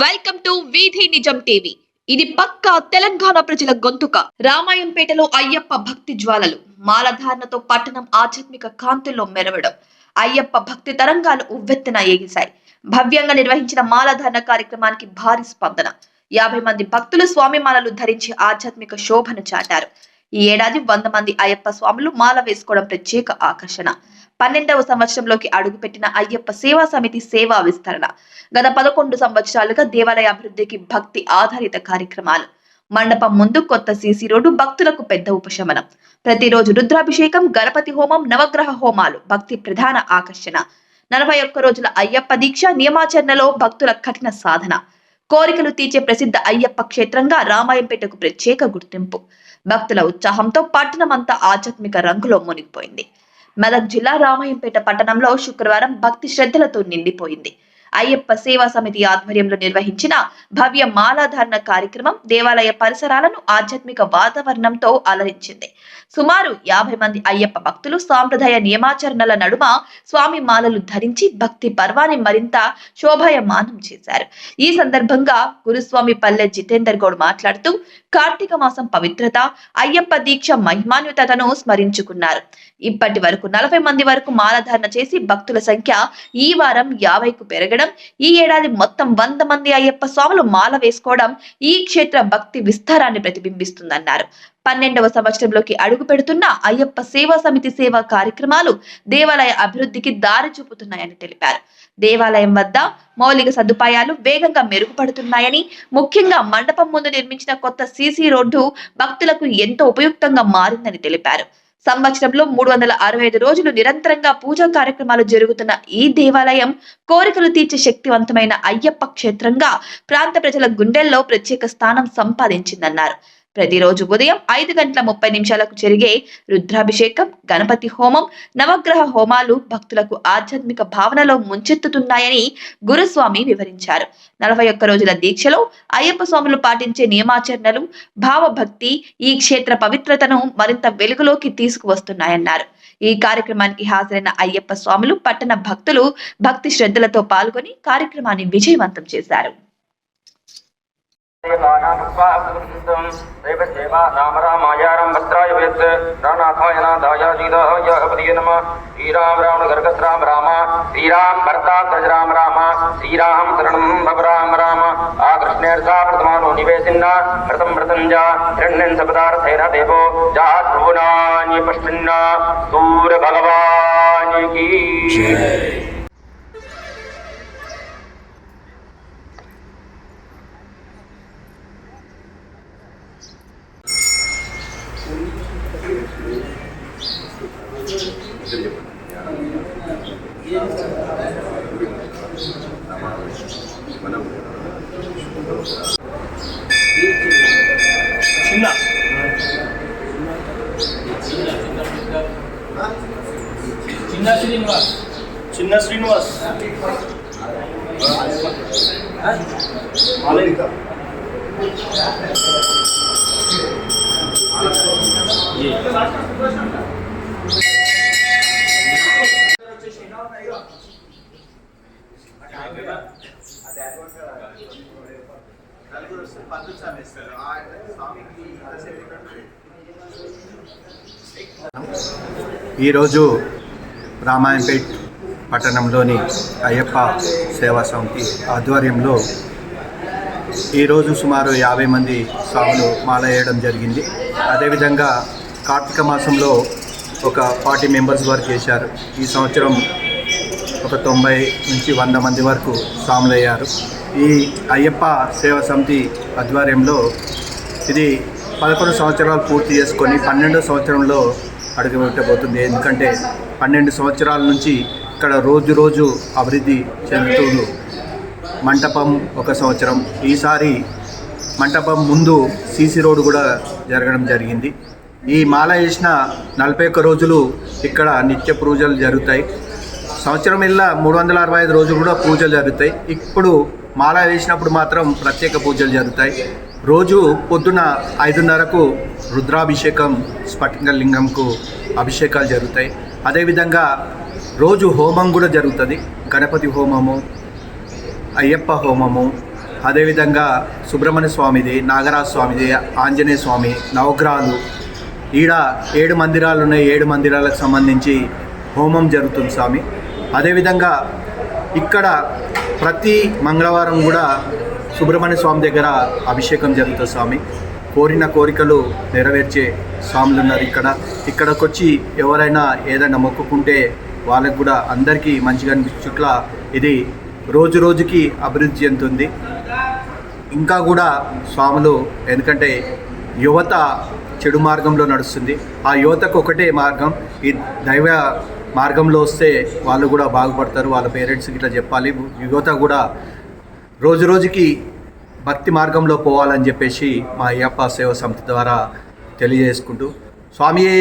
Welcome to వీధి నిజం TV. ఇది పక్కా తెలంగాణ ప్రజల గొంతుక. రామాయంపేటలో అయ్యప్ప భక్తి జ్వాలలు, మాలధారణతో పట్టణం ఆధ్యాత్మిక కాంతుల్లో మెరవడం, అయ్యప్ప భక్తి తరంగాలు ఉవ్వెత్తున ఎగిశాయి. భవ్యంగా నిర్వహించిన మాలధారణ కార్యక్రమానికి భారీ స్పందన. 50 మంది భక్తులు స్వామి మాలలు ధరించి ఆధ్యాత్మిక శోభను చాటారు. ఈ ఏడాది 100 మంది అయ్యప్ప స్వాములు మాల వేసుకోవడం ప్రత్యేక ఆకర్షణ. 12వ సంవత్సరంలోకి అడుగుపెట్టిన అయ్యప్ప సేవా సమితి సేవా విస్తరణ. గత 11 సంవత్సరాలుగా దేవాలయ అభివృద్ధికి భక్తి ఆధారిత కార్యక్రమాలు. మండపం ముందు కొత్త సీసీ రోడ్డు భక్తులకు పెద్ద ఉపశమనం. ప్రతిరోజు రుద్రాభిషేకం, గణపతి హోమం, నవగ్రహ హోమాలు భక్తి ప్రధాన ఆకర్షణ. 41 రోజుల అయ్యప్ప దీక్ష నియమాచరణలో భక్తుల కఠిన సాధన. కోరికలు తీర్చే ప్రసిద్ధ అయ్యప్ప క్షేత్రంగా రామాయంపేటకు ప్రత్యేక గుర్తింపు. భక్తుల ఉత్సాహంతో పట్టణమంతా ఆధ్యాత్మిక రంగులో మునిగిపోయింది. మెదక్ జిల్లా రామాయంపేట పట్టణంలో శుక్రవారం భక్తి శ్రద్ధలతో నిండిపోయింది. అయ్యప్ప సేవా సమితి ఆధ్వర్యంలో నిర్వహించిన భవ్య మాలాధారణ కార్యక్రమం దేవాలయ పరిసరాలను ఆధ్యాత్మిక వాతావరణంతో అలరించింది. సుమారు 50 మంది అయ్యప్ప భక్తులు సాంప్రదాయ నియమాచరణల నడుమ స్వామి మాలలు ధరించి భక్తి పర్వాన్ని మరింత శోభాయమానం చేశారు. ఈ సందర్భంగా గురుస్వామి పల్లె జితేందర్ గౌడ్ మాట్లాడుతూ కార్తీక మాసం పవిత్రత, అయ్యప్ప దీక్ష మహిమాన్వితను స్మరించుకున్నారు. ఇప్పటి వరకు 40 మంది వరకు మాలధారణ చేసి భక్తుల సంఖ్య ఈ వారం 50కు పెరగడం, ఈ ఏడాది మొత్తం 100 మంది అయ్యప్ప స్వాములు మాల వేసుకోవడం ఈ క్షేత్ర భక్తి విస్తారాన్ని ప్రతిబింబిస్తుందన్నారు. 12వ సంవత్సరంలోకి అడుగు పెడుతున్న అయ్యప్ప సేవా సమితి సేవా కార్యక్రమాలు దేవాలయ అభివృద్ధికి దారి చూపుతున్నాయని తెలిపారు. దేవాలయం వద్ద మౌలిక సదుపాయాలు వేగంగా మెరుగుపడుతున్నాయని, ముఖ్యంగా మండపం ముందు నిర్మించిన కొత్త సీసీ రోడ్డు భక్తులకు ఎంతో ఉపయుక్తంగా మారిందని తెలిపారు. సంవత్సరంలో 365 రోజులు నిరంతరంగా పూజా కార్యక్రమాలు జరుగుతున్న ఈ దేవాలయం కోరికలు తీర్చే శక్తివంతమైన అయ్యప్ప క్షేత్రంగా ప్రాంత ప్రజల గుండెల్లో ప్రత్యేక స్థానం సంపాదించిందన్నారు. ప్రతిరోజు ఉదయం 5:30 జరిగే రుద్రాభిషేకం, గణపతి హోమం, నవగ్రహ హోమాలు భక్తులకు ఆధ్యాత్మిక భావనలో ముంచెత్తుతున్నాయని గురుస్వామి వివరించారు. 41 రోజుల దీక్షలో అయ్యప్ప స్వాములు పాటించే నియమాచరణలు, భావభక్తి ఈ క్షేత్ర పవిత్రతను మరింత వెలుగులోకి తీసుకువస్తున్నాయన్నారు. ఈ కార్యక్రమానికి హాజరైన అయ్యప్ప స్వాములు, పట్టణ భక్తులు భక్తి శ్రద్ధలతో పాల్గొని కార్యక్రమాన్ని విజయవంతం చేశారు. राम रामायारं भद्राय वेद रानाथाय नाथाय जीदाय अपदिये नमः श्रीराम राम गर्गस राम राम श्रीराम भरता गज राम राम श्रीराम शरणं भव राम राम आकृष्णेर्सा प्रथमानो निवेशिन्ना व्रतं व्रतंजा हिरण्यं सपदार्थैर देवो जात्रोनानि पश्चिन्ना सूर्य भगवान की చిన్న శ్రీనివాస్ ఈరోజు రామాయంపేట్ పట్టణంలోని అయ్యప్ప సేవా సమితి ఆధ్వర్యంలో ఈరోజు సుమారు 50 మంది స్వాములు మాల వేయడం జరిగింది. అదేవిధంగా కార్తీక మాసంలో ఒక 40 మెంబర్స్ వరకు చేశారు. ఈ సంవత్సరం ఒక 90 నుంచి 100 మంది వరకు స్వాములు అయ్యారు. ఈ అయ్యప్ప సేవా సమితి ఆధ్వర్యంలో ఇది 11 సంవత్సరాలు పూర్తి చేసుకొని 12వ సంవత్సరంలో అడుగుపెట్టబోతుంది. ఎందుకంటే 12 సంవత్సరాల నుంచి ఇక్కడ రోజు అభివృద్ధి చెందుతూ మంటపం ఒక సంవత్సరం, ఈసారి మంటపం ముందు సీసీ రోడ్డు కూడా జరగడం జరిగింది. ఈ మాల వేసిన 41 రోజులు ఇక్కడ నిత్య పూజలు జరుగుతాయి. సంవత్సరం ఇలా 365 రోజులు కూడా పూజలు జరుగుతాయి. ఇప్పుడు మాల వేసినప్పుడు మాత్రం ప్రత్యేక పూజలు జరుగుతాయి. రోజు పొద్దున 5:30కు రుద్రాభిషేకం, స్ఫటికలింగంకు అభిషేకాలు జరుగుతాయి. అదేవిధంగా రోజు హోమం కూడా జరుగుతుంది. గణపతి హోమము, అయ్యప్ప హోమము, అదేవిధంగా సుబ్రహ్మణ్య స్వామిది, నాగరాజ స్వామిది, ఆంజనేయ స్వామి, నవగ్రహాలు, ఈడ 7 మందిరాలు ఉన్నాయి. 7 మందిరాలకు సంబంధించి హోమం జరుగుతుంది స్వామి. అదేవిధంగా ఇక్కడ ప్రతి మంగళవారం కూడా సుబ్రహ్మణ్య స్వామి దగ్గర అభిషేకం జరుగుతుంది స్వామి. కోరిన కోరికలు నెరవేర్చే స్వాములు ఉన్నారు ఇక్కడికి వచ్చి ఎవరైనా ఏదైనా మొక్కుకుంటే వాళ్ళకు కూడా అందరికీ మంచిగా అనిపించుట్లా ఇది రోజు రోజుకి అభివృద్ధి చెందుతుంది. ఇంకా కూడా స్వాములు, ఎందుకంటే యువత చెడు మార్గంలో నడుస్తుంది, ఆ యువతకు ఒకటే మార్గం, ఈ దైవ మార్గంలో వస్తే వాళ్ళు కూడా బాగుపడతారు. వాళ్ళ పేరెంట్స్కి ఇట్లా చెప్పాలి. యువత కూడా రోజు రోజుకి భక్తి మార్గంలో పోవాలని చెప్పేసి మా అయ్యప్ప సేవా సమితి ద్వారా తెలియజేసుకుంటూ స్వామియే